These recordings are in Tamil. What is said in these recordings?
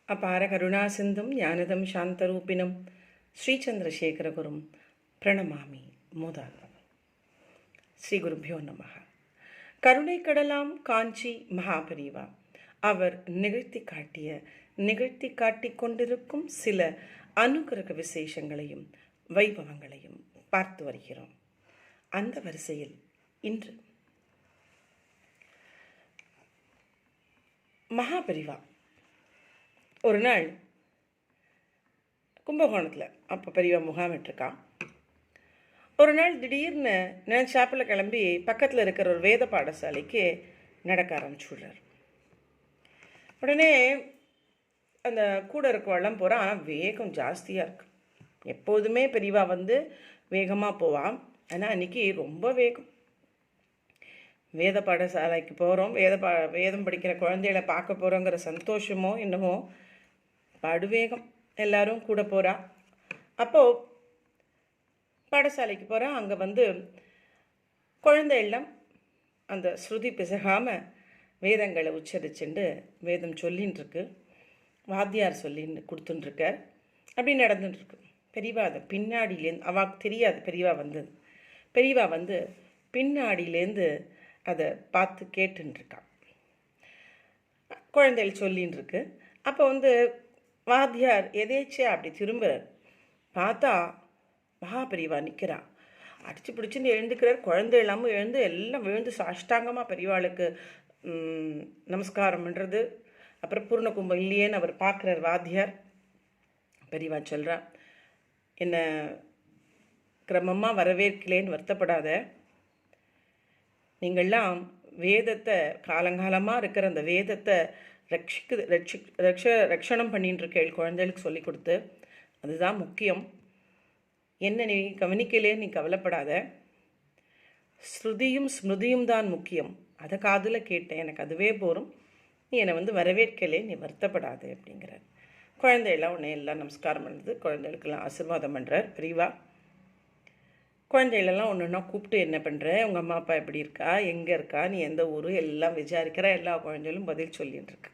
அபார கருணாசிந்தும் ஞானதம் சாந்தரூபிணம் ஸ்ரீச்சந்திரசேகரகுரும் பிரணமாமி மூதாத்ம. ஸ்ரீ குருபியோ நமக. கருணை கடலாம் காஞ்சி மகாபரிவா அவர் நிகழ்த்தி காட்டிக் கொண்டிருக்கும் சில அனுகிரக விசேஷங்களையும் வைபவங்களையும் பார்த்து வருகிறோம். அந்த வரிசையில் இன்று மகாபரிவா ஒரு நாள் கும்பகோணத்தில் அப்போ பெரியவா முகாமிட்டிருக்கான். ஒரு நாள் திடீர்னு நினைச்சாப்பில் கிளம்பி பக்கத்தில் இருக்கிற ஒரு வேத பாடசாலைக்கு நடக்க ஆரம்பிச்சுடுறார். உடனே அந்த கூட இருக்கவெல்லாம் போகிறான். ஆனால் வேகம் ஜாஸ்தியாக இருக்கு. எப்போதுமே பெரியவா வேகமாக போவான். ஆனால் அன்றைக்கி ரொம்ப வேகம். வேத பாடசாலைக்கு போகிறோம், வேதம் படிக்கிற குழந்தைகளை பார்க்க போகிறோங்கிற சந்தோஷமோ என்னமோ படுவேகம். எல்லாரும் கூட போகிறா. அப்போது பாடசாலைக்கு போகிறா. அங்கே குழந்தை எல்லாம் அந்த ஸ்ருதி பிசகாமல் வேதங்களை உச்சரிச்சுண்டு வேதம் சொல்லின்னு இருக்கு. வாத்தியார் சொல்லின்னு கொடுத்துட்டுருக்கார். அப்படி நடந்துட்டுருக்கு. பெரியவா அதை பின்னாடியிலேருந்து அவாக்கு தெரியாது பெரியவா பின்னாடியிலேருந்து அதை பார்த்து கேட்டுருக்கான். குழந்தைகள் சொல்லின்னு இருக்கு. அப்போ வாத்தியார் எதேச்சியா அப்படி திரும்புகிறார். பார்த்தா மகாபெரிவா நிற்கிறான். அடித்து பிடிச்சின்னு எழுந்துக்கிறார். குழந்தை இல்லாமல் எழுந்து எல்லாம் விழுந்து சாஷ்டாங்கமாக பெரியவாளுக்கு நமஸ்காரம் பண்ணுறது. அப்புறம் பூர்ண கும்பம் இல்லையேன்னு அவர் பார்க்குறார் வாத்தியார். பெரியவா சொல்கிறா, என்ன கிரமமாக வரவேற்கலேன்னு வருத்தப்படாத. நீங்கள்லாம் வேதத்தை காலங்காலமாக இருக்கிற அந்த வேதத்தை ரட்சணம் பண்ணின்னு இருக்கேள். குழந்தைகளுக்கு சொல்லி கொடுத்து அதுதான் முக்கியம். என்ன நீ கவனிக்கலே, நீ கவலைப்படாத. ஸ்ருதியும் ஸ்மிருதியும் தான் முக்கியம். அதை காதில் கேட்டேன், எனக்கு அதுவே போகும். நீ என்னை வரவேற்கலே, நீ வருத்தப்படாது அப்படிங்கிறார். குழந்தையெல்லாம் உன்னை எல்லாம் நமஸ்காரம் பண்ணுறது. குழந்தைகளுக்கெல்லாம் ஆசீர்வாதம் பண்ணுறார் பெரியவா. குழந்தைகளெல்லாம் ஒன்று ஒன்றா கூப்பிட்டு என்ன பண்ணுற, உங்கள் அம்மா அப்பா எப்படி இருக்கா, எங்கே இருக்கா, நீ எந்த ஊர் எல்லாம் விசாரிக்கிற. எல்லா குழந்தைகளும் பதில் சொல்லின்னு இருக்கு.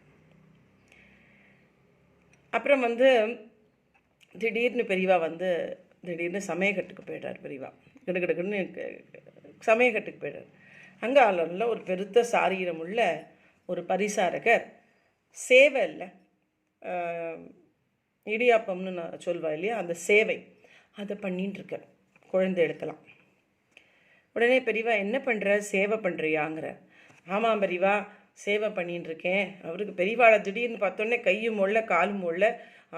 அப்புறம் திடீர்னு பெரியவா திடீர்னு சமயக்கட்டுக்கு போய்டார். பெரியவா கிடுகிடுக்குன்னு சமயக்கட்டுக்கு போய்டார். அங்கே அதில் ஒரு பெருத்த சாரீரம் உள்ள ஒரு பரிசாரகர் சேவை இல்லை, இடியாப்பம்னு நான் சொல்வா இல்லையா, அந்த சேவை அதை பண்ணிட்டுருக்கார் குழந்தைகளுக்கெல்லாம். உடனே பெரியவா என்ன பண்ணுற, சேவை பண்ணுறியாங்கிற. ஆமாம் பெரியவா, சேவை பண்ணிட்டுருக்கேன். அவருக்கு பெரியவாளை திடீர்னு பார்த்தோன்னே கையும் மொள்ள காலும் மொள்ள.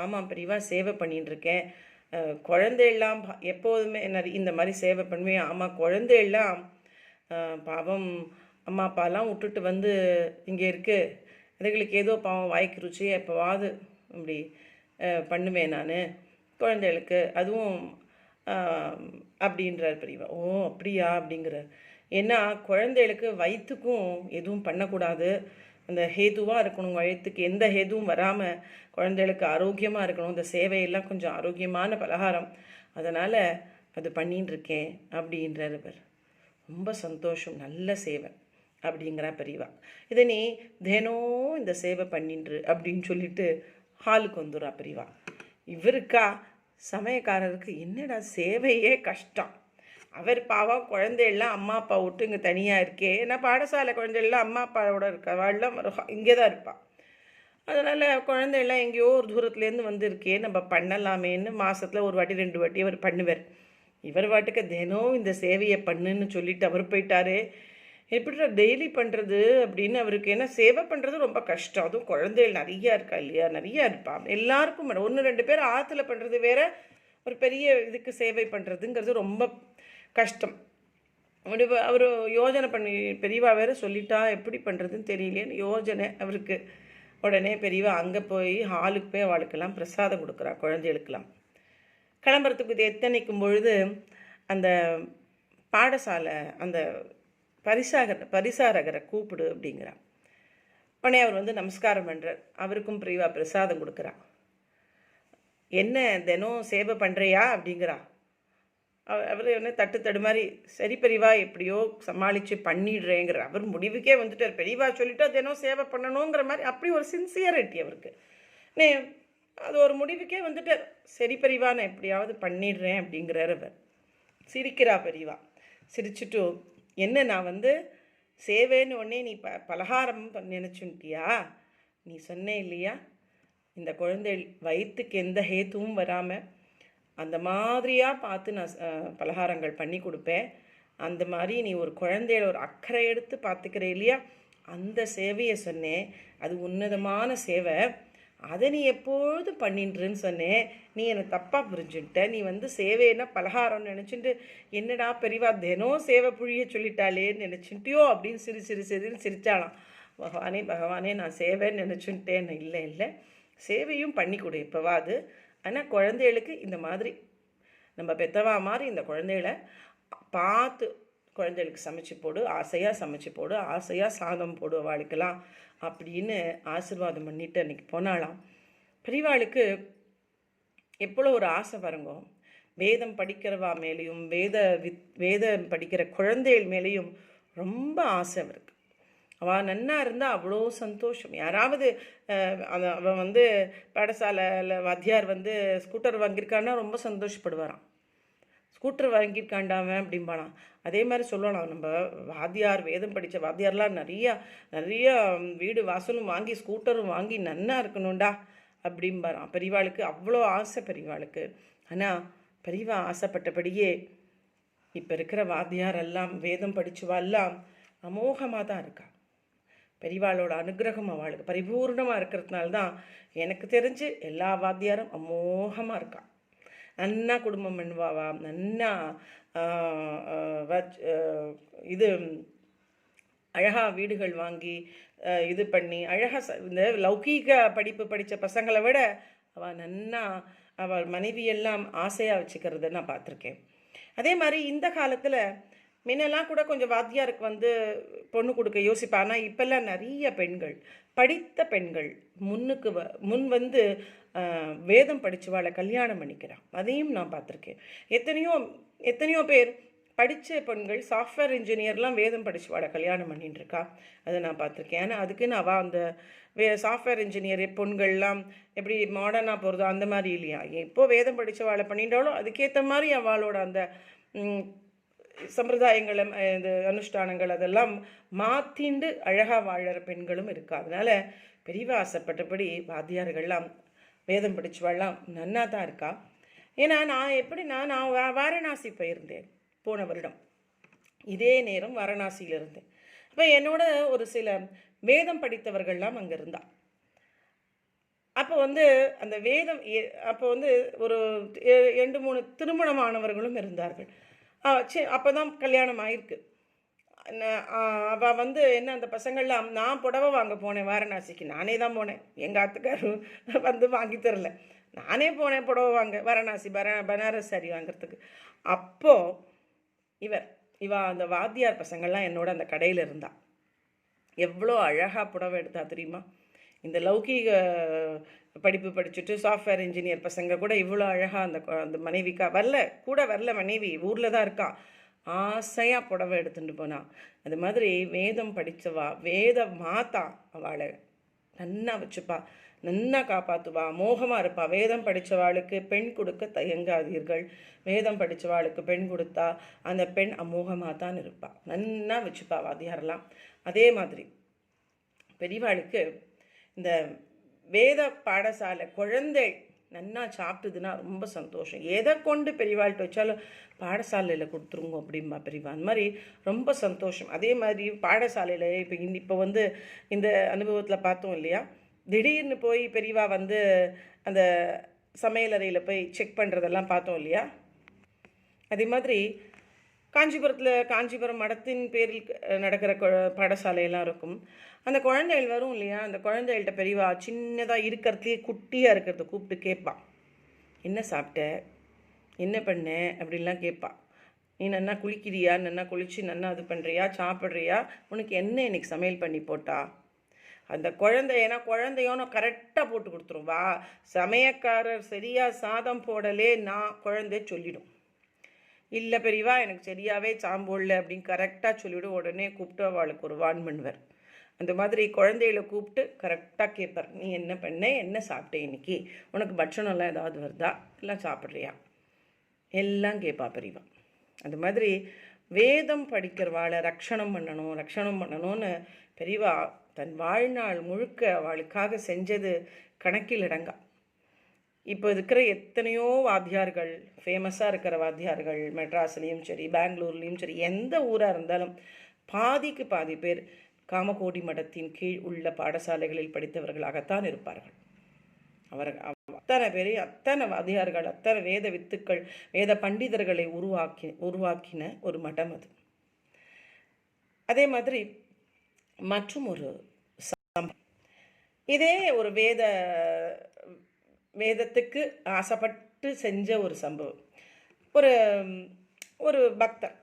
ஆமாம் பெரியவா, சேவை பண்ணிட்டுருக்கேன். குழந்தையெல்லாம் எப்போதுமே இந்த மாதிரி சேவை பண்ணுவேன். ஆமாம், குழந்தையெல்லாம் பாவம் அம்மா அப்பாலாம் விட்டுட்டு இங்கே இருக்குது. அதுகளுக்கு ஏதோ பாவம் வாய்க்கு ருச்சி எப்போவாது இப்படி பண்ணுவேன் நான் குழந்தைகளுக்கு. அதுவும் அப்படின்றார் பெரியவா. ஓ அப்படியா அப்படிங்கிறார். ஏன்னா குழந்தைகளுக்கு வயிற்றுக்கும் எதுவும் பண்ணக்கூடாது, அந்த ஹேதுவாக இருக்கணும். வயிற்றுக்கு எந்த ஹேதுவும் வராமல் குழந்தைகளுக்கு ஆரோக்கியமாக இருக்கணும். இந்த சேவையெல்லாம் கொஞ்சம் ஆரோக்கியமான பலகாரம், அதனால் அது பண்ணின்னு இருக்கேன் அப்படின்றார் இவர். ரொம்ப சந்தோஷம், நல்ல சேவை அப்படிங்கிறா பெரியவா. இதை நீ தினம் இந்த சேவை பண்ணின்று அப்படின்னு சொல்லிட்டு ஹாலுக்கு வந்துடுறா பெரியவா. இவருக்கா சமயக்காரருக்கு என்னடா சேவையே கஷ்டம். அவர் பாவம் குழந்தையெல்லாம் அம்மா அப்பா விட்டு இங்கே தனியாக இருக்கே. ஏன்னா பாடசாலை குழந்தையெல்லாம் அம்மா அப்பாவோட இருக்கவாள்லாம் இங்கே தான் இருப்பாள். அதனால் குழந்தையெல்லாம் எங்கேயோ ஒரு தூரத்துலேருந்து இருக்கே, நம்ம பண்ணலாமேன்னு மாதத்தில் ஒரு வாட்டி 2 வாட்டி அவர் பண்ணுவார். இவர் வாட்டுக்கு தினம் இந்த சேவையை பண்ணுன்னு சொல்லிட்டு அவர் போயிட்டாரே. எப்படி டெய்லி பண்ணுறது அப்படின்னு அவருக்கு. ஏன்னா சேவை பண்ணுறது ரொம்ப கஷ்டம். அதுவும் குழந்தைகள் நிறையா இருக்கா இல்லையா, நிறையா இருப்பான். எல்லாருக்கும் 1-2 பேர் ஆற்றுல பண்ணுறது வேற, ஒரு பெரிய இதுக்கு சேவை பண்ணுறதுங்கிறது ரொம்ப கஷ்டம். அவர் யோஜனை பண்ணி பெரியவா வேற சொல்லிட்டா எப்படி பண்ணுறதுன்னு தெரியலேன்னு யோஜனை அவருக்கு. உடனே பெரியவா அங்கே போய் ஹாலுக்கு போய் அவளுக்கெல்லாம் பிரசாதம் கொடுக்குறா. குழந்தைகளுக்கெல்லாம் கிளம்புறதுக்கு எத்தனைக்கும் பொழுது அந்த பாடசாலை அந்த பரிசாரகரை கூப்பிடு அப்படிங்கிறான். உடனே அவர் நமஸ்காரம் பண்ணுறார். அவருக்கும் பெரியவா பிரசாதம் கொடுக்குறா. என்ன தினம் சேவை பண்ணுறியா அப்படிங்கிறா. அவர் என்ன தட்டு மாதிரி சரி பெரியவா எப்படியோ சமாளித்து பண்ணிடுறேங்கிற அவர் முடிவுக்கே வந்துட்டார். பெரியவா சொல்லிட்டா தினம் சேவை பண்ணணுங்கிற மாதிரி அப்படி ஒரு சின்சியரிட்டி அவருக்கு. நே அது ஒரு முடிவுக்கே வந்துட்டு சரி பெரியவா நான் எப்படியாவது பண்ணிடுறேன் அப்படிங்கிறார் அவர். சிரிக்கிறா பெரியவா. சிரிச்சுட்டு என்ன நான் வந்து சேவைன்னு உடனே நீ பலகாரம் நினச்சுட்டியா? நீ சொன்னே இல்லையா இந்த குழந்தை வயிற்றுக்கு எந்த ஹேத்துவும் வராமல் அந்த மாதிரியாக பார்த்து நான் பலகாரங்கள் பண்ணி கொடுப்பேன். அந்த மாதிரி நீ ஒரு குழந்தையோட ஒரு அக்கறை எடுத்து பார்த்துக்கிற இல்லையா, அந்த சேவையை சொன்னேன். அது உன்னதமான சேவை. அதை நீ எப்பொழுதும் பண்ணின்றன்னு சொன்னேன். நீ என்னை தப்பாக புரிஞ்சுட்ட. நீ வந்து சேவைன்னா பலகாரம்னு நினச்சிட்டு என்னடா பெரியவா தினம் சேவை புழிய சொல்லிட்டாளேன்னு நினச்சிட்டியோ அப்படின்னு சிரின்னு சிரித்தாளாம். பகவானே பகவானே நான் சேவைன்னு நினச்சுட்டேன். இல்லை இல்லை, சேவையும் பண்ணி கொடு எப்போவாது. ஆனால் குழந்தைகளுக்கு இந்த மாதிரி நம்ம பெத்தவா மாதிரி இந்த குழந்தைகளை பார்த்து குழந்தைகளுக்கு சமைச்சு போடு, ஆசையாக சமைச்சு போடு, ஆசையாக சாதம் போடு அவளுக்கெல்லாம் அப்படின்னு ஆசீர்வாதம் பண்ணிட்டு அன்றைக்கி போனாலாம். பெரியவாளுக்கு எவ்வளோ ஒரு ஆசை பாருங்கோ. வேதம் படிக்கிறவா மேலேயும் வேதம் படிக்கிற குழந்தைகள் மேலேயும் ரொம்ப ஆசை அவருக்கு. அவள் நன்னா இருந்தால் அவ்வளோ சந்தோஷம். யாராவது அவன் வந்து பாடசாலையில் வாத்தியார் வந்து ஸ்கூட்டர் வாங்கியிருக்கான்னா ரொம்ப சந்தோஷப்படுவாரான். ஸ்கூட்டர் வாங்கியிருக்காண்டாவன் அப்படிம்பானான். அதே மாதிரி சொல்லலாம், நம்ம வாத்தியார் வேதம் படித்த வாத்தியார்லாம் நிறைய வீடு வாசலும் வாங்கி ஸ்கூட்டரும் வாங்கி நன்னா இருக்கணும்டா அப்படிம்பாரான். பெரியவாளுக்கு அவ்வளோ ஆசை பெரியவாளுக்கு. ஆனால் பெரியவா ஆசைப்பட்டபடியே இப்போ இருக்கிற வாத்தியார் எல்லாம் வேதம் படித்தவாள்லாம் அமோகமாக தான் இருக்கா. பெரியவாளோட அனுகிரகம் அவளுக்கு பரிபூர்ணமாக இருக்கிறதுனால தான் எனக்கு தெரிஞ்சு எல்லா வாத்தியாரும் அமோகமாக இருக்கா. நன்னா குடும்பம் பண்ணுவாவா, நன்னா இது அழகாக வீடுகள் வாங்கி இது பண்ணி அழகாக இந்த லௌகீக படிப்பு படித்த பசங்களை விட அவள் நன்னா அவள் மனைவியெல்லாம் ஆசையாக வச்சுக்கிறத நான் பார்த்துருக்கேன். அதே மாதிரி இந்த காலத்தில் முன்னெல்லாம் கூட கொஞ்சம் வாத்தியாருக்கு வந்து பொண்ணு கொடுக்க யோசிப்பானா. இப்போல்லாம் நிறைய பெண்கள், படித்த பெண்கள் முன் வந்து வேதம் படித்தவாளை கல்யாணம் பண்ணிக்கிறான். அதையும் நான் பார்த்துருக்கேன். எத்தனையோ பேர் படித்த பெண்கள் சாஃப்ட்வேர் இன்ஜினியர்லாம் வேதம் படித்தவாளை கல்யாணம் பண்ணிட்டுருக்கா. அதை நான் பார்த்துருக்கேன். ஆனால் அதுக்குன்னு அவள் அந்த சாஃப்ட்வேர் இன்ஜினியர் பொண்கள்லாம் எப்படி மாடர்னாக போகிறதோ அந்த மாதிரி இல்லையா. எப்போது வேதம் படித்தவாளை பண்ணிட்டாலும் அதுக்கேற்ற மாதிரி அவளோட அந்த சம்பிரதாயங்கள் இந்த அனுஷ்டானங்கள் அதெல்லாம் மாற்றிண்டு அழகாக வாழற பெண்களும் இருக்கா. அதனால் பெரியவா ஆசைப்பட்டபடி வாத்தியார்கள்லாம் வேதம் படித்தவாள்லாம் நன்னா தான் இருக்கா. ஏன்னா நான் வாரணாசி போயிருந்தேன் போன வருடம். இதே நேரம் வாரணாசியில் இருந்தேன். அப்போ என்னோட ஒரு சில வேதம் படித்தவர்கள்லாம் அங்கே இருந்தா. அப்போ வந்து அந்த வேதம் அப்போ வந்து ஒரு 2-3 திருமணமானவர்களும் இருந்தார்கள். அப்போ தான் கல்யாணம் ஆயிருக்கு. அவள் வந்து என்ன அந்த பசங்கள்லாம் நான் புடவை வாங்க போனேன் வாரணாசிக்கு. நானே தான் போனேன். எங்கள் ஆத்துக்காரு வந்து வாங்கி தரல. நானே போனேன் புடவை வாங்க வாரணாசி பனாரஸ் சாரி வாங்கிறதுக்கு. அப்போது இவ அந்த வாத்தியார் பசங்கள்லாம் என்னோட அந்த கடையில் இருந்தா. எவ்வளோ அழகாக புடவை எடுத்தா தெரியுமா. இந்த லௌகீக படிப்பு படிச்சுட்டு சாஃப்ட்வேர் இன்ஜினியர் பசங்க கூட இவ்வளோ அழகாக அந்த மனைவிக்கா வரல மனைவி ஊரில் தான் இருக்கா. ஆசையாக புடவை எடுத்துட்டு போனா. அது மாதிரி வேதம் படித்தவா வேத மாதா அவளை நன்னா வச்சுப்பா, நன்னா காப்பாற்றுவா, மோகமாக இருப்பா. வேதம் படித்தவாளுக்கு பெண் கொடுக்க தயங்காதீர்கள். வேதம் படித்தவாளுக்கு பெண் கொடுத்தா அந்த பெண் அமோகமாக தான் இருப்பா. நன்னா வச்சுப்பா வாத்தியாரெல்லாம். அதே மாதிரி பெரியவாளுக்கு இந்த வேத பாடசாலை குழந்தை நன்னா சாப்பிட்டுதுன்னா ரொம்ப சந்தோஷம். எதை கொண்டு பெரியவாள்கிட்ட வச்சாலும் பாடசாலையில் கொடுத்துருங்க அப்படிம்பா பெரியவா. அந்த மாதிரி ரொம்ப சந்தோஷம். அதே மாதிரி பாடசாலையில் இப்போ வந்து இந்த அனுபவத்தில் பார்த்தோம் இல்லையா, திடீர்னு போய் பெரியவா வந்து அந்த சமையலறையில் போய் செக் பண்ணுறதெல்லாம் பார்த்தோம் இல்லையா. அதே மாதிரி காஞ்சிபுரம் மடத்தின் பேரில் நடக்கிற பாடசாலையெல்லாம் இருக்கும். அந்த குழந்தைகள் வரும் இல்லையா, அந்த குழந்தைகள்கிட்ட பெரியவா சின்னதாக இருக்கிறதுலே குட்டியாக இருக்கிறத கூப்பிட்டு கேட்பான். என்ன சாப்பிட்ட, என்ன பண்ண அப்படின்லாம் கேட்பான். நீ நன்னா குளிக்கிறியா, நன்னா குளிச்சு நன்னா இது பண்ணுறியா, சாப்பிட்றியா, உனக்கு என்ன இன்னைக்கு சமையல் பண்ணி போட்டா. அந்த ஏன்னா குழந்தையோன்னு கரெக்டாக போட்டு கொடுத்துரும். சமையக்காரர் சரியாக சாதம் போடலே நான் குழந்தை சொல்லிடும். இல்லை பெரியவா எனக்கு சரியாகவே சாம்போடல அப்படின்னு கரெக்டாக சொல்லிவிடும். உடனே கூப்பிட்டு அவளுக்கு ஒரு வான் பண்ணுவார். அந்த மாதிரி குழந்தைகளை கூப்பிட்டு கரெக்டாக கேட்பார், நீ என்ன பண்ண, என்ன சாப்பிட்டேன் இன்னைக்கு, உனக்கு பட்சணம்லாம் ஏதாவது வருதா, எல்லாம் சாப்பிட்றியா, எல்லாம் கேட்பா பெரியவா. அந்த மாதிரி வேதம் படிக்கிறவாளை ரக்ஷணம் பண்ணணும்னு பெரியவா தன் வாழ்நாள் முழுக்க அவளுக்காக செஞ்சது கணக்கில் அடங்கா. இப்போ இருக்கிற எத்தனையோ வாத்தியார்கள், ஃபேமஸாக இருக்கிற வாத்தியார்கள் மெட்ராஸ்லேயும் சரி பெங்களூர்லேயும் சரி எந்த ஊராக இருந்தாலும் பாதிக்கு பாதி பேர் காமகோடி மடத்தின் கீழ் உள்ள பாடசாலைகளில் படித்தவர்களாகத்தான் இருப்பார்கள். அத்தனை பேரையும் அத்தனை வாதியார்கள், அத்தனை வேத வித்துக்கள், வேத பண்டிதர்களை உருவாக்கின ஒரு மடம் அது. அதே மாதிரி மற்றும் ஒரு இதே ஒரு வேதத்துக்கு ஆசைப்பட்டு செஞ்ச ஒரு சம்பவம். ஒரு ஒரு பக்தர்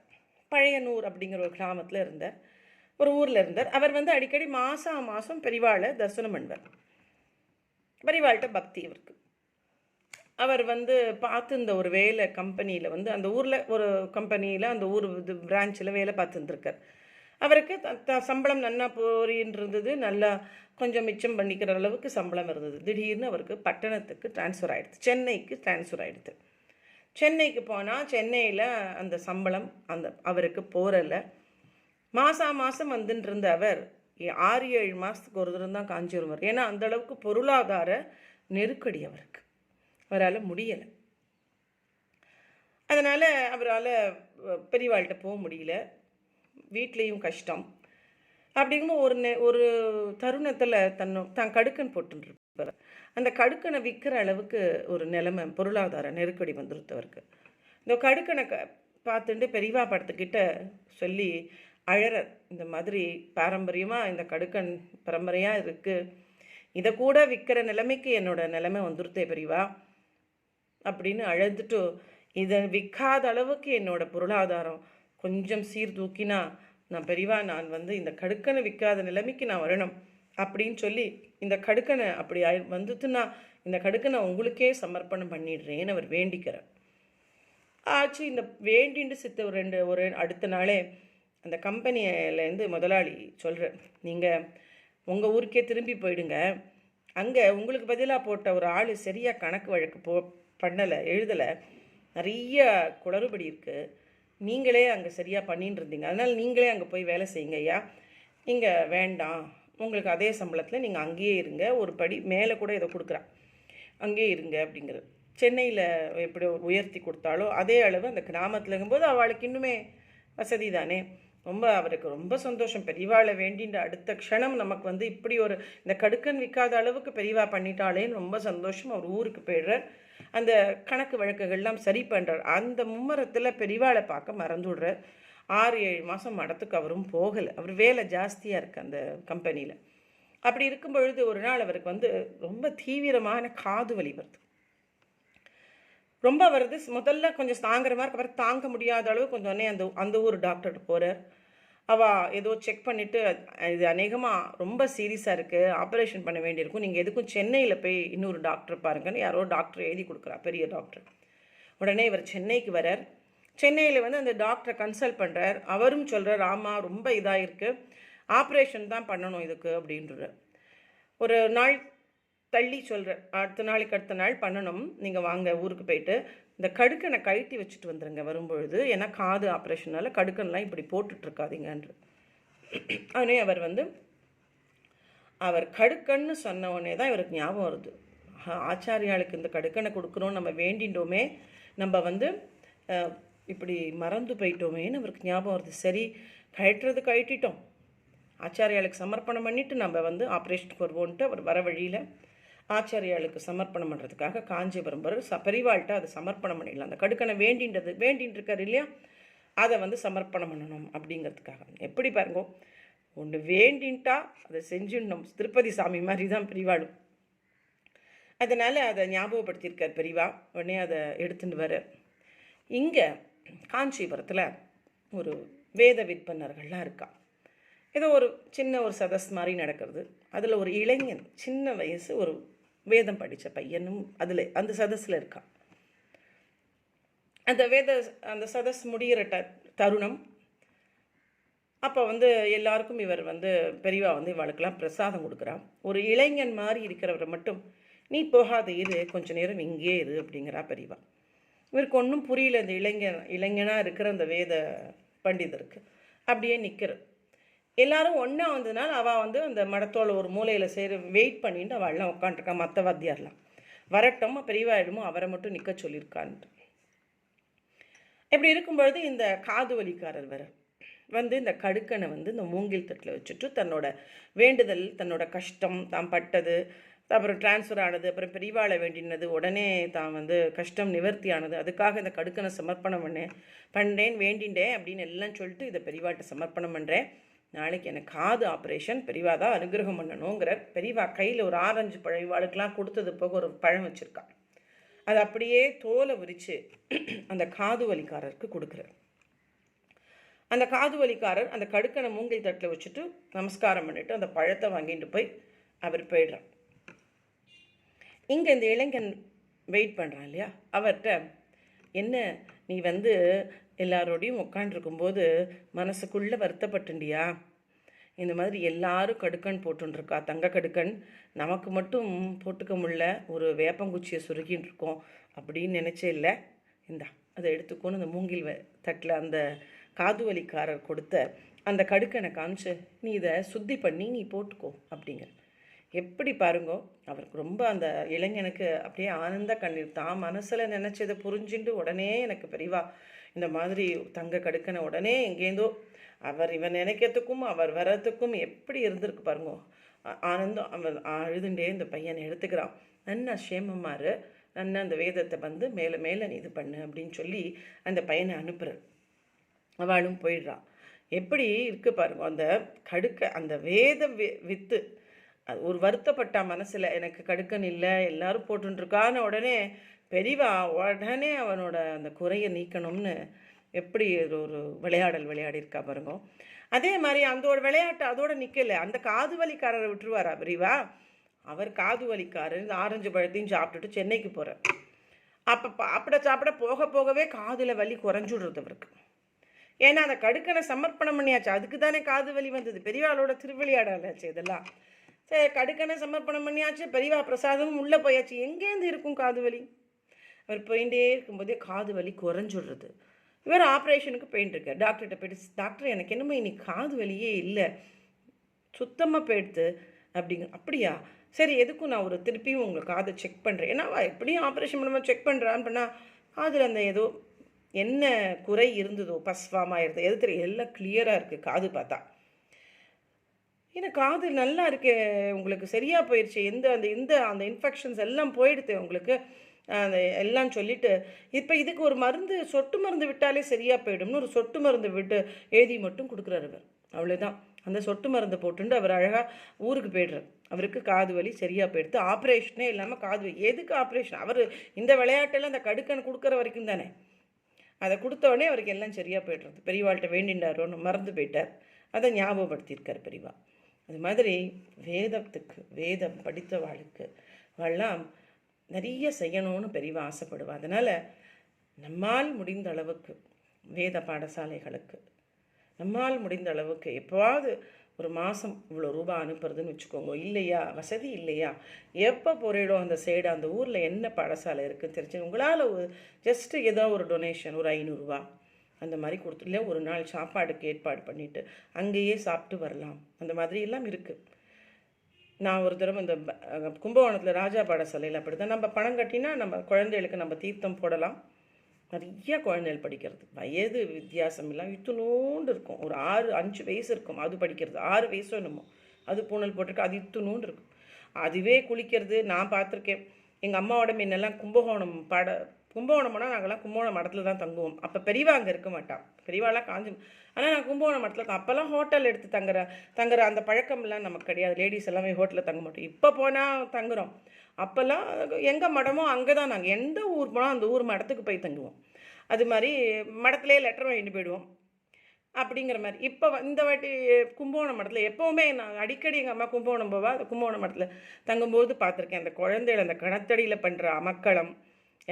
பழையனூர் அப்படிங்கிற ஒரு கிராமத்தில் இருந்தார், ஒரு ஊரில் இருந்தார். அவர் அடிக்கடி மாதம் பெரிவாளை தரிசனம் பண்ணுவார். பெரிவாள்கிட்ட பக்தி அவருக்கு. அவர் பார்த்து இந்த ஒரு வேலை கம்பெனியில் அந்த ஊரில் ஒரு கம்பெனியில் அந்த ஊர் பிரான்ச்சில் வேலை பார்த்துருந்துருக்கார். அவருக்கு சம்பளம் நல்லா போறின்னு இருந்தது, நல்லா கொஞ்சம் மிச்சம் பண்ணிக்கிற அளவுக்கு சம்பளம் இருந்தது. திடீர்னு அவருக்கு பட்டணத்துக்கு ட்ரான்ஸ்ஃபர் ஆகிடுது, சென்னைக்கு ட்ரான்ஸ்ஃபர் ஆகிடுது. சென்னைக்கு போனால் சென்னையில் அந்த சம்பளம் அவருக்கு போகிறல. மாதம் வந்துட்டு இருந்த அவர் 6-7 மாதத்துக்கு ஒரு தரம் தான் காஞ்சிபுரம் வரும். ஏன்னா அந்தளவுக்கு பொருளாதார நெருக்கடி அவருக்கு, அவரால் முடியலை. அதனால் அவரால் பெரியவாள்கிட்ட போக முடியல, வீட்லேயும் கஷ்டம். அப்படிங்கும்போது ஒரு தருணத்தில் தான் கடுக்கன் போட்டுருப்பார். அந்த கடுக்கனை விற்கிற அளவுக்கு ஒரு நிலைமை, பொருளாதார நெருக்கடி வந்துருத்தவருக்கு. இந்த கடுக்கனை பார்த்துட்டு பெரியவா படத்துக்கிட்ட சொல்லி அழறர், இந்த மாதிரி பாரம்பரியமாக இந்த கடுக்கன் பரம்பரையாக இருக்குது, இதை கூட விற்கிற நிலைமைக்கு என்னோட நிலைமை வந்துருத்தே பெரியவா அப்படின்னு அழுதுட்டு, இதை விற்காத அளவுக்கு என்னோட பொருளாதாரம் கொஞ்சம் சீர்தூக்கினா நான் பெரியவா, நான் இந்த கடுக்கனை விற்காத நிலைமைக்கு நான் வரணும் அப்படின்னு சொல்லி இந்த கடுக்கனை அப்படி வந்துட்டுன்னா இந்த கடுக்கனை உங்களுக்கே சமர்ப்பணம் பண்ணிடுறேன்னு அவர் வேண்டிக்கிறார். ஆச்சு. இந்த வேண்டின்னு சித்த ஒரு அடுத்த நாளே அந்த கம்பெனியிலேருந்து முதலாளி சொல்கிறார், நீங்கள் உங்கள் ஊருக்கே திரும்பி போயிடுங்க, அங்கே உங்களுக்கு பதிலாக போட்ட ஒரு ஆள் சரியாக கணக்கு வழக்கு பண்ணலை, எழுதலை, நிறைய குளறுபடி இருக்குது, நீங்களே அங்கே சரியாக பண்ணின்னு இருந்தீங்க, அதனால் நீங்களே அங்கே போய் வேலை செய்யுங்க ஐயா, இங்கே வேண்டாம், உங்களுக்கு அதே சம்பளத்தில் நீங்கள் அங்கேயே இருங்க, ஒரு படி மேலே கூட இதை கொடுக்குறான், அங்கேயே இருங்க அப்படிங்கிறது. சென்னையில் எப்படி உயர்த்தி கொடுத்தாலோ அதே அளவு அந்த கிராமத்தில் இருக்கும்போது அவளுக்கு இன்னுமே வசதி தானே. அவருக்கு ரொம்ப சந்தோஷம். பெரியவாளை வேண்டின்ற அடுத்த க்ஷணம் நமக்கு இப்படி ஒரு இந்த கடுக்கன் விற்காத அளவுக்கு பெரியவா பண்ணிட்டாளேன்னு ரொம்ப சந்தோஷம். அவர் ஊருக்கு போயிடுறார், அந்த கணக்கு வழக்குகள்லாம் சரி பண்ணுறார். அந்த மும்மரத்தில் பெரியவாளை பார்க்க மறந்துவிடுறார். 6-7 மாதம் மடத்துக்கு அவரும் போகலை, அவர் வேலை ஜாஸ்தியாக இருக்குது அந்த கம்பெனியில். அப்படி இருக்கும் பொழுது ஒரு நாள் அவருக்கு ரொம்ப தீவிரமான காது வலி வருது, ரொம்ப வருது. முதல்ல கொஞ்சம் தாங்குற மாதிரி, அப்புறம் தாங்க முடியாத அளவு கொஞ்சம் அந்த ஊர் டாக்டர்கிட்ட போகிறார். அவள் ஏதோ செக் பண்ணிவிட்டு, இது அநேகமாக ரொம்ப சீரியஸாக இருக்குது, ஆப்ரேஷன் பண்ண வேண்டியிருக்கும், நீங்கள் எதுக்கும் சென்னையில் போய் இன்னொரு டாக்டர் பாருங்கன்னு யாரோ டாக்டர் எழுதி கொடுக்குறா, பெரிய டாக்டர். உடனே இவர் சென்னைக்கு வரார். சென்னையில் அந்த டாக்டரை கன்சல்ட் பண்ணுறார். அவரும் சொல்கிறார், ஆமாம் ரொம்ப இதாக இருக்குது, ஆப்ரேஷன் தான் பண்ணணும் இதுக்கு அப்படின்றார். ஒரு நாள் தள்ளி சொல்கிறேன், அடுத்த நாள் பண்ணணும், நீங்கள் வாங்க ஊருக்கு போயிட்டு இந்த கடுக்கனை கழட்டி வச்சுட்டு வந்துடுங்க வரும்பொழுது, ஏன்னா காது ஆப்ரேஷனால் கடுக்கன்லாம் இப்படி போட்டுட்ருக்காதீங்கன்ற. அவனே அவர் கடுக்கன்னு சொன்ன உடனே தான் இவருக்கு ஞாபகம் வருது, ஆச்சாரியாளுக்கு இந்த கடுக்கனை கொடுக்குறோம் நம்ம வேண்டின்றோமே, நம்ம இப்படி மறந்து போயிட்டோமேன்னு அவருக்கு ஞாபகம் வருது. சரி, கழட்டிட்டோம், ஆச்சாரியாளுக்கு சமர்ப்பணம் பண்ணிவிட்டு நம்ம ஆப்ரேஷனுக்கு வருவோன்ட்டு அவர் வர வழியில் ஆச்சாரியாளுக்கு சமர்ப்பணம் பண்ணுறதுக்காக காஞ்சிபுரம் பெரியவாள்கிட்ட அதை சமர்ப்பணம் பண்ணிடலாம். அந்த கடுக்கனை வேண்டின்னு இருக்கார் இல்லையா, அதை சமர்ப்பணம் பண்ணணும் அப்படிங்கிறதுக்காக. எப்படி பாருங்க, ஒன்று வேண்டின்ட்டா அதை செஞ்சிடணும், திருப்பதி சாமி மாதிரி தான் பெரியவாளும். அதனால் அதை ஞாபகப்படுத்தியிருக்கார் பெரியவா. உடனே அதை எடுத்துகிட்டு வர இங்கே காஞ்சிபுரத்தில் ஒரு வேத விற்பனர்கள்லாம் இருக்கா. ஏதோ ஒரு சின்ன ஒரு சதஸ் மாதிரி நடக்கிறது. அதில் ஒரு இளைஞன், சின்ன வயசு, ஒரு வேதம் படித்த பையனும் அந்த சதஸில் இருக்கான். அந்த சதஸ் முடிகிற தருணம் அப்போ எல்லாருக்கும் இவர் பெரியவா இவளுக்கெல்லாம் பிரசாதம் கொடுக்குறான். ஒரு இளைஞன் மாதிரி இருக்கிறவரை மட்டும் நீ போகாத இரு, கொஞ்ச நேரம் இங்கே இரு அப்படிங்கிறா பெரியவா. இவருக்கு ஒன்றும் புரியல. இந்த இளைஞனாக இருக்கிற அந்த வேத பண்டிதருக்கு அப்படியே நிற்கிற. எல்லாரும் ஒன்றா வந்ததுனால அவள் அந்த மடத்தோட ஒரு மூலையில் வெயிட் பண்ணிட்டு அவள்லாம் உட்காந்துருக்கா. மற்ற வாத்தியார்லாம் வரட்டும், பெரியவாயிடமும் அவரை மட்டும் நிற்க சொல்லியிருக்கான்ட்டு. இப்படி இருக்கும்பொழுது இந்த காது வலிக்காரர் வர இந்த கடுக்கனை இந்த மூங்கில் தட்டில் வச்சுட்டு தன்னோட வேண்டுதல், தன்னோட கஷ்டம், தான் பட்டது, அப்புறம் டிரான்ஸ்ஃபர் ஆனது, அப்புறம் பெரியவாளை வேண்டினது, உடனே தான் கஷ்டம் நிவர்த்தி ஆனது, அதுக்காக இந்த கடுக்கனை சமர்ப்பணம் பண்ணுறேன் வேண்டின்றேன் அப்படின்னு எல்லாம் சொல்லிட்டு இதை பெரியவாட்ட சமர்ப்பணம் பண்ணுறேன். நாளைக்கு எனக்கு காது ஆப்ரேஷன், பெரியவா தான் அனுகிரகம் பண்ணணுங்கிற. பெரியவா கையில் ஒரு ஆரஞ்சு பழம் இவாளுக்கெல்லாம் கொடுத்தது போக ஒரு பழம் வச்சுருக்கான். அது அப்படியே தோலை விரித்து அந்த காது வலிக்காரருக்கு கொடுக்குறார். அந்த காது வலிக்காரர் அந்த கடுக்கனை மூங்கில் தட்டில் வச்சுட்டு நமஸ்காரம் பண்ணிவிட்டு அந்த பழத்தை வாங்கிட்டு போய் அவர் போயிடுறார். இங்கே இந்த இளைஞன் வெயிட் பண்ணுறான் இல்லையா, அவர்கிட்ட என்ன நீ எல்லாரோடையும் உட்காண்டிருக்கும்போது மனசுக்குள்ளே வருத்தப்பட்டுண்டியா? இந்த மாதிரி எல்லாரும் கடுக்கன் போட்டுருக்கா, தங்க கடுக்கன், நமக்கு மட்டும் போட்டுக்க முடியல, ஒரு வேப்பங்குச்சியை சுருக்கின்னு இருக்கோம் அப்படின்னு நினச்சே இல்லை. இந்தா அதை எடுத்துக்கோன்னு அந்த மூங்கில் தட்டில் அந்த காது வலிக்காரர் கொடுத்த அந்த கடுக்கனை காமிச்சு நீ இதை சுத்தி பண்ணி நீ போட்டுக்கோ அப்படிங்கிற. எப்படி பாருங்கோ, அவருக்கு ரொம்ப அந்த இளைஞனுக்கு அப்படியே ஆனந்த கண்ணீர். தான் மனசில் நினச்சதை புரிஞ்சுட்டு உடனே எனக்கு பெரியவா இந்த மாதிரி தங்க கடுக்கனை உடனே எங்கேருந்தோ இவன் நினைக்கிறதுக்கும் அவர் வர்றதுக்கும் எப்படி இருந்திருக்கு பாருங்கோ. ஆனந்தம். அவன் அழுதுண்டே இந்த பையனை எடுத்துக்கிறான். நன்னா சேமமாறு, நன்னா அந்த வேதத்தை மேலே மேலே நீ இது பண்ணு அப்படின்னு சொல்லி அந்த பையனை அனுப்புற. அவளும் போயிடுறான். எப்படி இருக்கு பாருங்க அந்த அந்த வேத வித்து. அது ஒரு வருத்தப்பட்டா மனசில், எனக்கு கடுக்கன் இல்லை எல்லாரும் போட்டுருக்கான்னு. உடனே பெரியவா உடனே அவனோட அந்த குறையை நீக்கணும்னு எப்படி ஒரு விளையாடி இருக்கா பாருங்க. அதே மாதிரி அந்த ஒரு விளையாட்டு அதோட நிற்கலை. அந்த காது வலிக்காரரை விட்டுருவாரா பெரியவா? அவர் காது வலிக்காரர் இந்த ஆரஞ்சு பழத்தையும் சாப்பிட்டுட்டு சென்னைக்கு போகிறார். அப்போ சாப்பிட போக போகவே காதில் வலி குறைஞ்சுடுறது அவருக்கு. ஏன்னா அந்த கடுக்கனை சமர்ப்பணம் பண்ணியாச்சு, அதுக்கு தானே காது வலி வந்தது. பெரியவாளோட திருவிளையாடலாச்சு இதெல்லாம். சரி, கடுக்கனை சமர்ப்பணம் பண்ணியாச்சு, பெரியவா பிரசாதமும் உள்ளே போயாச்சு, எங்கேருந்து இருக்கும் காது வலி? அவர் போயிட்டே இருக்கும்போதே காது வலி குறைஞ்சுடுறது. இவர் ஆப்ரேஷனுக்கு போயிட்டு இருக்கார். டாக்டர்கிட்ட போயிட்டு, டாக்டர் எனக்கு என்னமோ இன்னைக்கு காது வலியே இல்லை, சுத்தமாக போயிடுது அப்படிங்க. அப்படியா, சரி எதுக்கும் நான் ஒரு திருப்பியும் உங்களை காதை செக் பண்ணுறேன். ஏன்னா எப்படியும் ஆப்ரேஷன் பண்ணும்போது செக் பண்ணுறான்னு பண்ணால் காதில் அந்த ஏதோ என்ன குறை இருந்ததோ பஸ்வாமாக இருந்தது எது தெரியும், எல்லாம் கிளியராக இருக்குது காது பார்த்தா. ஏன்னா காது நல்லா இருக்கு, உங்களுக்கு சரியாக போயிடுச்சு, அந்த இன்ஃபெக்ஷன்ஸ் எல்லாம் போயிடுது உங்களுக்கு அந்த எல்லாம் சொல்லிவிட்டு, இப்போ இதுக்கு ஒரு மருந்து, சொட்டு மருந்து விட்டாலே சரியாக போயிடும்னு ஒரு சொட்டு மருந்து விட்டு எழுதி மட்டும் கொடுக்குறாரு அவர். அவ்வளோதான். அந்த சொட்டு மருந்தை போட்டுட்டு அவர் அழகாக ஊருக்கு போய்டுறார். அவருக்கு காது வலி சரியாக போயிடுது. ஆப்ரேஷனே இல்லாமல் காது வலி. எதுக்கு ஆப்ரேஷன்? அவர் இந்த விளையாட்டெல்லாம் அந்த கடுக்கன் கொடுக்குற வரைக்கும் தானே. அதை கொடுத்தோடனே அவருக்கு எல்லாம் சரியாக போய்டுறது. பெரியவாள்கிட்ட வேண்டின்றாரோன்னு மறந்து போயிட்டார். அதை ஞாபகப்படுத்தியிருக்கார் பெரியவா. அது மாதிரி வேதம் படித்தவாளுக்கு அவெல்லாம் நிறைய செய்யணும்னு பெரியவா ஆசைப்படுவா. அதனால் நம்மால் முடிந்த அளவுக்கு வேத பாடசாலைகளுக்கு நம்மால் முடிந்த அளவுக்கு எப்போவாவது ஒரு மாதம் இவ்வளோ ரூபா அனுப்புறதுன்னு வச்சுக்கோங்க. இல்லையா, வசதி இல்லையா, எப்போ போகிறீடோ அந்த சைடு அந்த ஊரில் என்ன பாடசாலை இருக்குதுன்னு தெரிஞ்சு உங்களால் ஜஸ்ட்டு ஏதோ ஒரு டொனேஷன் ஒரு 500 ரூபா அந்த மாதிரி கொடுத்து, இல்லை ஒரு நாள் சாப்பாடுக்கு ஏற்பாடு பண்ணிவிட்டு அங்கேயே சாப்பிட்டு வரலாம். அந்த மாதிரி எல்லாம் இருக்குது. நான் ஒரு தடவை இந்த கும்பகோணத்தில் ராஜா பாடசாலையில் அப்படி தான். நம்ம பணம் கட்டினா நம்ம குழந்தைகளுக்கு நம்ம தீர்த்தம் போடலாம். நிறைய குழந்தைகள் படிக்கிறது, வயது வித்தியாசம் எல்லாம் இத்துணூண்டு இருக்கும். ஒரு 5 வயசு இருக்கும் அது படிக்கிறது, 6 வயசோ என்னமோ அது பூனல் போட்டிருக்கு, அது இத்துணூண்டு இருக்கும். அதுவே குளிக்கிறது நான் பார்த்துருக்கேன். எங்கள் அம்மாவோட முன்னெல்லாம் கும்பகோணம் போனால் நாங்கள்லாம் கும்பகோணம் மடத்தில் தான் தங்குவோம். அப்போ பெரியவா அங்கே இருக்க மாட்டான், பெரியவாலாம் காஞ்சி. ஆனால் நான் கும்பகோணம் மடத்தில் அப்போல்லாம் ஹோட்டல் எடுத்து தங்குற அந்த பழக்கம்லாம் நமக்கு கிடையாது. லேடிஸ் எல்லாமே ஹோட்டலில் தங்க மாட்டோம். இப்போ போனால் தங்குறோம். அப்போல்லாம் எங்கள் மடமோ அங்கே தான் நாங்கள் எந்த ஊர் போனால் அந்த ஊர் மடத்துக்கு போய் தங்குவோம். அது மாதிரி மடத்துலேயே லெட்டர் வாங்கிட்டு போயிடுவோம் அப்படிங்கிற மாதிரி. இப்போ இந்த வாட்டி கும்பகோணம் மடத்தில் எப்போவுமே நான் அடிக்கடி எங்கள் அம்மா கும்பகோணம் போவா. கும்பகோணம் மடத்தில் தங்கும்போது பார்த்துருக்கேன் அந்த குழந்தைகள் அந்த கணத்தடியில் பண்ணுற அமக்களம்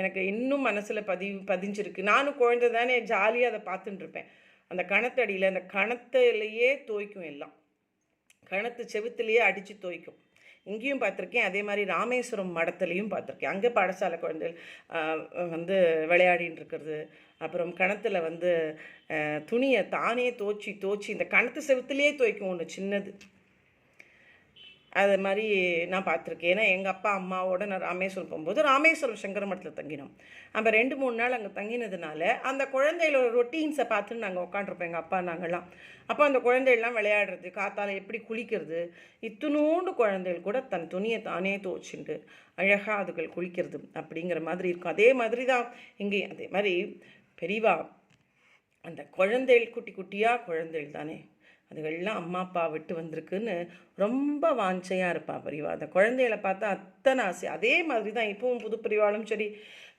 எனக்கு இன்னும் மனசில் பதிஞ்சிருக்கு. நானும் குழந்தை தானே ஜாலியாக அதை பார்த்துட்டு இருப்பேன். அந்த கணத்தடியில் அந்த கணத்திலேயே தோய்க்கும் எல்லாம், கணத்து செவுத்துலேயே அடித்து தோய்க்கும். இங்கேயும் பார்த்துருக்கேன், அதே மாதிரி ராமேஸ்வரம் மடத்துலேயும் பார்த்துருக்கேன். அங்கே பாடசாலை குழந்தைகள் வந்து விளையாடின்னு இருக்கிறது. அப்புறம் கணத்தில் வந்து துணியை தானே தோச்சி இந்த கணத்து செவுத்துலேயே துவைக்கும் ஒன்று சின்னது. அது மாதிரி நான் பார்த்துருக்கேன். ஏன்னா எங்கள் அப்பா அம்மாவோட நான் ராமேஸ்வரம் போகும்போது ராமேஸ்வரம் சங்கர மடத்தில் தங்கினோம். நம்ம 2-3 நாள் அங்கே தங்கினதுனால அந்த குழந்தைகளோட ரொட்டீன்ஸை பார்த்துன்னு நாங்கள் உட்காண்ட்ருப்போம், எங்கள் அப்பா நாங்கள்லாம். அப்போ அந்த குழந்தைகள்லாம் விளையாடுறது, காத்தால் எப்படி குளிக்கிறது, இத்தினோண்டு குழந்தைகள் கூட தன் துணியை தானே துவச்சிண்டு அழகாக அதுகள் குளிக்கிறது அப்படிங்கிற மாதிரி இருக்கும். அதே மாதிரி தான் இங்கேயும் அதே மாதிரி பெரியவா அந்த குழந்தைகள் குட்டி குட்டியாக குழந்தைகள் தானே, அதுகள்லாம் அம்மா அப்பா விட்டு வந்திருக்குன்னு ரொம்ப வாஞ்சையாக இருப்பா பெரியவா. அந்த குழந்தைகளை பார்த்தா அத்தனை ஆசை. அதே மாதிரி தான் இப்போவும் புது பிரிவாலும் சரி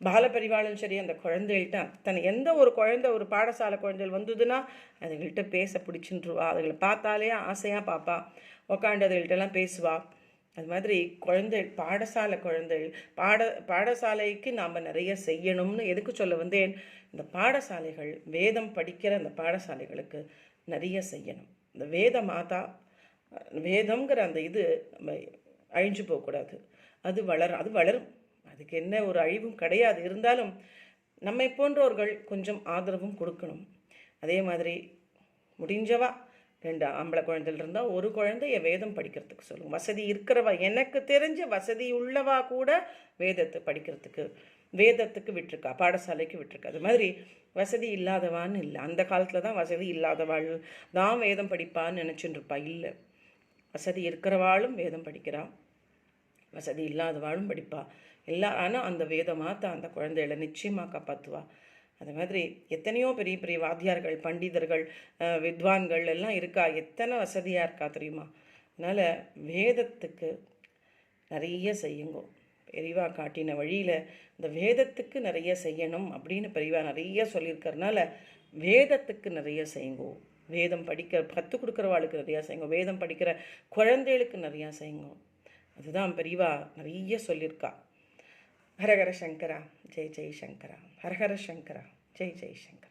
பால பிரிவாலும் சரி அந்த குழந்தைகள்கிட்ட அத்தனை, எந்த ஒரு குழந்தை ஒரு பாடசாலை குழந்தைகள் வந்ததுன்னா அதுகள்கிட்ட பேச பிடிச்சின்றுவா. அதுகளை பார்த்தாலே ஆசையாக பாப்பா, உக்காண்டு அதுகள்கிட்டலாம் பேசுவா. அது மாதிரி பாடசாலை குழந்தைகள் பாடசாலைக்கு நாம் நிறைய செய்யணும்னு எதுக்கு சொல்ல வந்தேன், இந்த பாடசாலைகள் வேதம் படிக்கிற அந்த பாடசாலைகளுக்கு நிறைய செய்யணும். இந்த வேத மாதா வேதம்ங்கிற அந்த இது நம்ம அழிஞ்சு போகக்கூடாது. அது வளரும், அதுக்கு என்ன ஒரு அழிவும் கிடையாது. இருந்தாலும் நம்மை போன்றவர்கள் கொஞ்சம் ஆதரவும் கொடுக்கணும். அதே மாதிரி முடிஞ்சவா 2 ஆம்பளை குழந்தைகள் இருந்தால் ஒரு குழந்தைய வேதம் படிக்கிறதுக்கு சொல்லுங்கள். வசதி இருக்கிறவா, எனக்கு தெரிஞ்ச வசதி உள்ளவா கூட வேதத்தை படிக்கிறதுக்கு வேதத்துக்கு விட்டுருக்கா, பாடசாலைக்கு விட்டுருக்கா. அது மாதிரி வசதி இல்லாதவான்னு இல்லை. அந்த காலத்தில் தான் வசதி இல்லாதவாள் தான் வேதம் படிப்பான்னு நினச்சிட்டு இருப்பா. இல்லை, வசதி இருக்கிறவாளும் வேதம் படிக்கிறா, வசதி இல்லாதவாளும் படிப்பா. ஆனால் அந்த வேதமாக தான் அந்த குழந்தைகளை நிச்சயமாக காப்பாற்றுவா. அது மாதிரி எத்தனையோ பெரிய பெரிய வாத்தியார்கள், பண்டிதர்கள், வித்வான்கள் எல்லாம் இருக்கா. எத்தனை வசதியாக இருக்கா தெரியுமா. அதனால் வேதத்துக்கு நிறைய செய்யுங்கோ. பெரியவா காட்டின வழியில் இந்த வேதத்துக்கு நிறைய செய்யணும் அப்படின்னு பெரியவா நிறைய சொல்லியிருக்கறனால வேதத்துக்கு நிறைய செய்யுங்கோ. வேதம் கற்றுக் கொடுக்குறவாளுக்கு நிறையா செய்யுங்கோ. வேதம் படிக்கிற குழந்தைகளுக்கு நிறையா செய்யுங்கோ. அதுதான் பெரியவா நிறைய சொல்லியிருக்கா. ஹரஹர சங்கரா, ஜெய் ஜெய் சங்கரா. ஹரஹர சங்கரா, ஜெய் ஜெய் சங்கரா.